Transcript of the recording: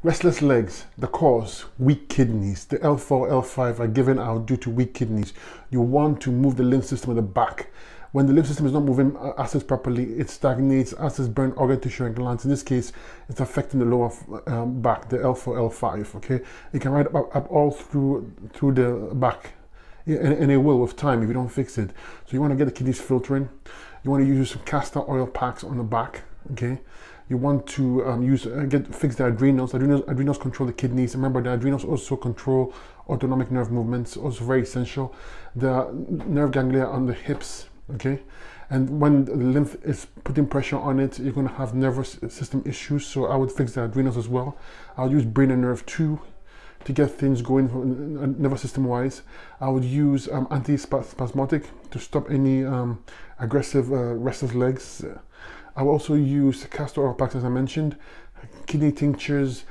Restless legs, the cause, weak kidneys. The L4, L5 are given out due to weak kidneys. You want to move the lymph system at the back. When the lymph system is not moving acids properly, it stagnates, acids burn organ tissue and glands. In this case, it's affecting the lower back, the L4, L5, okay? It can ride up all through the back, and it will with time if you don't fix it. So you want to get the kidneys filtering. You want to use some castor oil packs on the back, okay? You want to fix the adrenals. Adrenals control the kidneys. Remember, the adrenals also control autonomic nerve movements, also very essential. The nerve ganglia on the hips, okay? And when the lymph is putting pressure on it, you're going to have nervous system issues. So I would fix the adrenals as well. I'll use brain and nerve too to get things going nervous system wise. I would use antispasmodic to stop any aggressive restless legs. I will also use castor oil packs, as I mentioned, kidney tinctures,